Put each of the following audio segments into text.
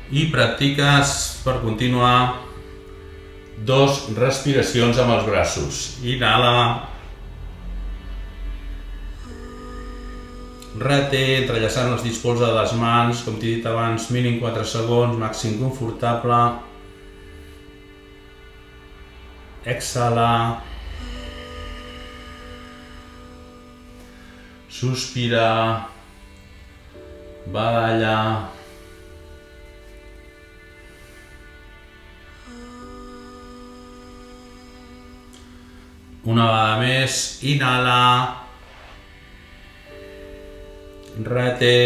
I practiques per continuar 2 respiracions amb els braços. Inhala, reté, entrellaçant els dits polze de les mans, com t'he dit abans, mínim 4 segons, màxim confortable. Exhala. Sospira. Badalla. Una vegada més, inhala, reté,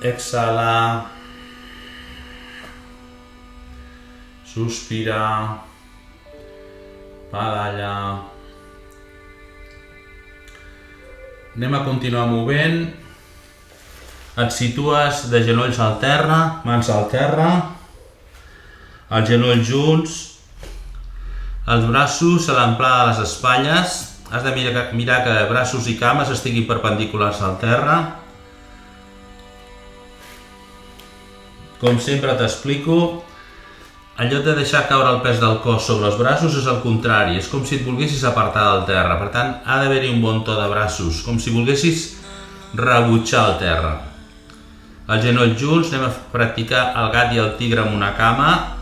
exhala, sospira, badalla. Anem a continuar movent. Et situes de genolls al terra, mans al terra, els genolls junts, els braços a l'amplada de les espatlles. Has de mirar que braços i cames estiguin perpendiculars al terra. Com sempre t'explico, en lloc de deixar caure el pes del cos sobre els braços és el contrari, és com si et volguessis apartar del terra, per tant ha d'haver-hi un bon to de braços, com si volguessis rebutjar el terra. Els genolls junts, anem a practicar el gat i el tigre amb una cama.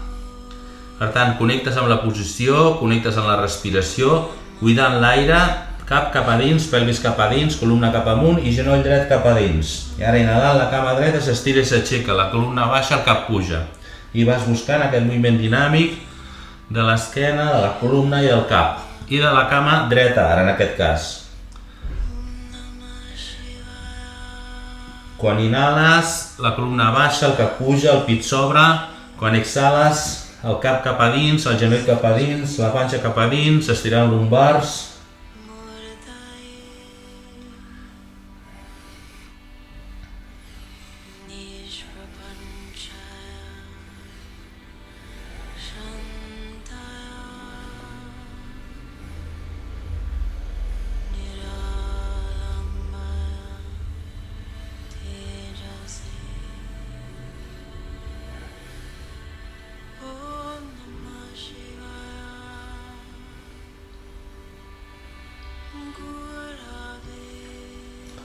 Per tant, connectes amb la posició, connectes amb la respiració, cuidant l'aire, cap a dins, pelvis cap a dins, columna cap amunt i genoll dret cap a dins. I ara inhalant, la cama dreta s'estira i s'aixeca, la columna baixa, el cap puja. I vas buscant aquest moviment dinàmic de l'esquena, de la columna i del cap. I de la cama dreta, ara en aquest cas. Quan inhales, la columna baixa, el cap puja, el pit s'obre. Quan exhales, el cap a dins, el genoll cap a dins, la panxa cap a dins, estirant lumbars.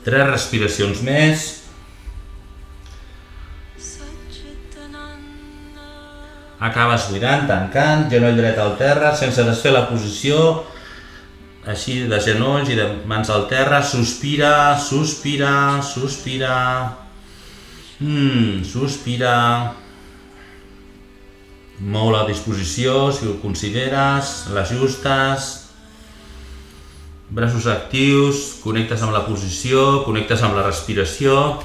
Tres respiracions més. Acabes buidant, tancant, genoll dret al terra, sense desfer la posició, així de genolls i de mans al terra. Sospira, sospira, sospira. Sospira. Mou la disposició, si ho consideres, l'ajustes. Braços actius, connectes amb la posició, connectes amb la respiració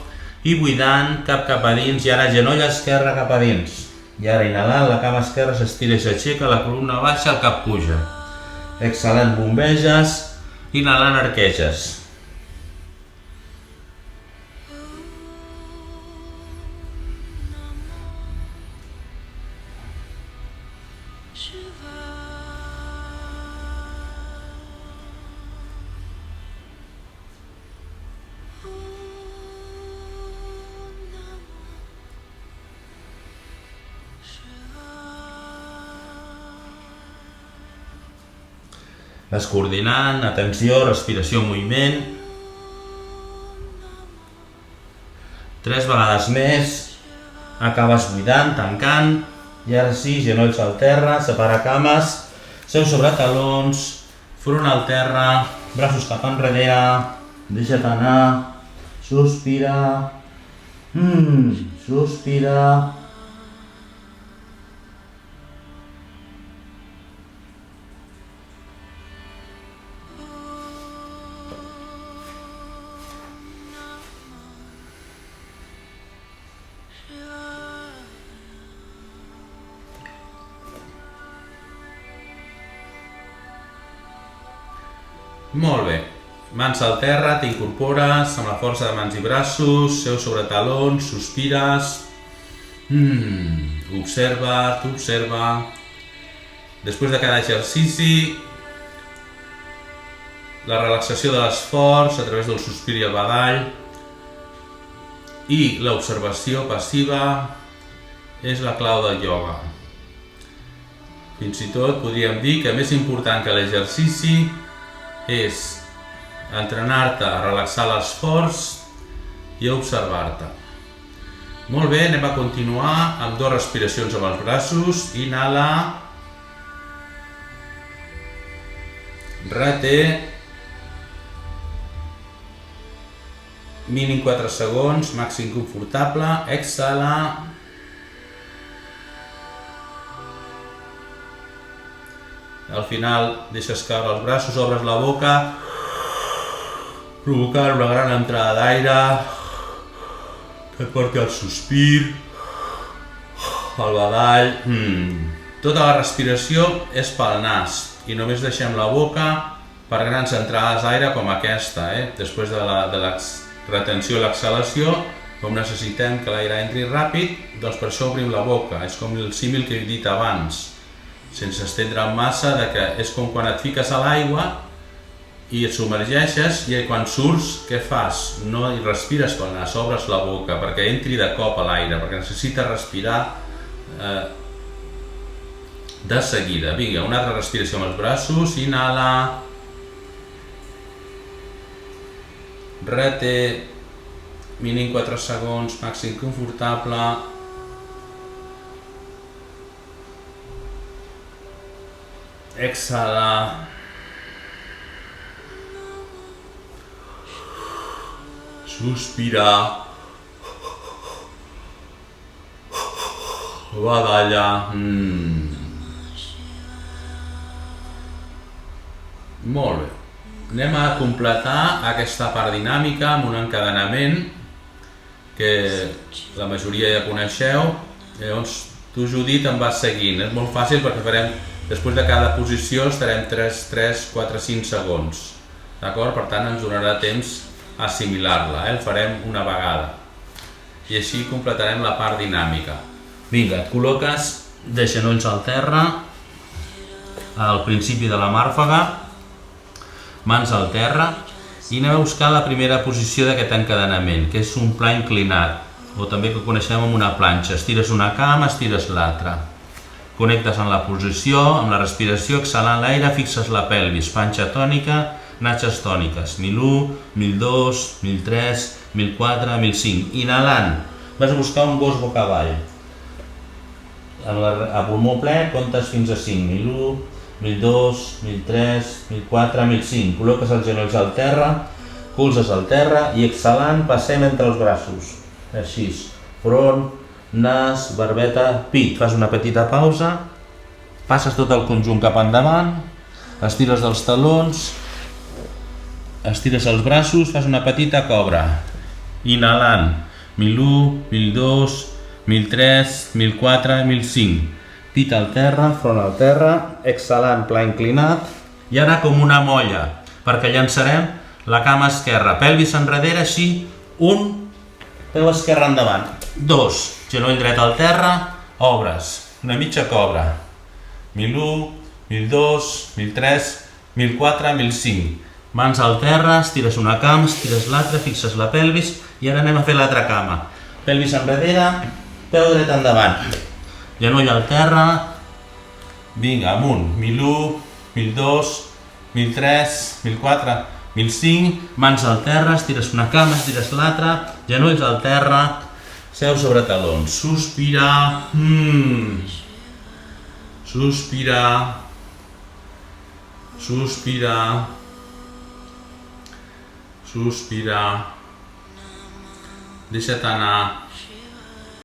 i buidant, cap a dins i ara genoll esquerre cap a dins. I ara inhalant, la cama esquerra s'estira i s'aixeca, la columna baixa, el cap puja. Exhalant bombeges, inhalant arqueges. Vas coordinant, atenció, respiració, moviment. 3 vegades més. Acabes buidant, tancant. I ara sí, genolls al terra, separa cames, seu sobre talons, front al terra, braços cap enrere, deixa't anar, sospira, sospira. Molt bé, mans al terra, t'incorpores amb la força de mans i braços, seu sobre talons, sospires, observa, t'observa. Després de cada exercici, la relaxació de l'esforç a través del sospir i el badall, I l'observació passiva és la clau del ioga. Fins i tot podríem dir que més important que l'exercici és entrenar-te a relaxar l'esforç i a observar-te. Molt bé, anem a continuar amb 2 respiracions amb els braços. Inhala. Reté. Mínim 4 segons, màxim confortable. Exhala. Al final deixes caure els braços, obres la boca, provocant una gran entrada d'aire que et porti al sospir, al badall. Tota la respiració és pel nas i només deixem la boca per grans entrades d'aire com aquesta. Després de la retenció i l'exhalació, com necessitem que l'aire entri ràpid, doncs per això obrim la boca. És com el símil que he dit abans, sense estendre'm massa, que és com quan et fiques a l'aigua i et submergeixes i quan surts, què fas? No hi respires pel nas, obres la boca perquè entri de cop a l'aire, perquè necessita respirar de seguida. Vinga, una altra respiració amb els braços. Inhala. Reté. Mínim 4 segons, màxim confortable. Exhala. Sospira. Badalla. Molt bé. Anem a completar aquesta part dinàmica amb un encadenament que la majoria ja coneixeu. Llavors, tu, Judit, em vas seguint. És molt fàcil perquè farem, després de cada posició, estarem 3, 4, 5 segons. D'acord? Per tant, ens donarà temps a assimilar-la. El farem una vegada. I així completarem la part dinàmica. Vinga, et col·loques de genolls al terra, al principi de la màrfaga, mans al terra, i anem a buscar la primera posició d'aquest encadenament, que és un pla inclinat, o també que coneixem amb una planxa. Estires una cama, estires l'altra. Connectes amb la posició, amb la respiració, exhalant l'aire, fixes la pelvis, panxa tònica, natxes tòniques, 1001, 1002, 1003, 1004, 1005. Inhalant, vas a buscar un gos boca avall. A pulmó ple comptes fins a 5, 1001, 1002, 1003, 1004, 1005. Col·loques els genolls al terra, colzes al terra i exhalant passem entre els braços. Així, front, nas, barbeta, pit. Fas una petita pausa, passes tot el conjunt cap endavant, estires dels talons, estires els braços, fas una petita cobra. Inhalant, 1001, 1002, 1003, 1004, 1005. Pit al terra, front al terra, exhalant, pla inclinat. I ara com una molla, perquè llançarem la cama esquerra, pelvis enrere, així, 1, peu esquerre endavant, 2, genoll dret al terra, obres, una mitja cobra, 1001, 1002, 1003, 1004, 1005. Mans al terra, estires una cama, estires l'altra, fixes la pelvis i ara anem a fer l'altra cama. Pelvis enrere, peu dret endavant. Genoll al terra, vinga, amunt, 1001, 1002, 1003, 1004, 1005, mans al terra, estires una cama, estires l'altra, genolls al terra, seu sobre talons, sospira, sospira, sospira, sospira, deixa't anar.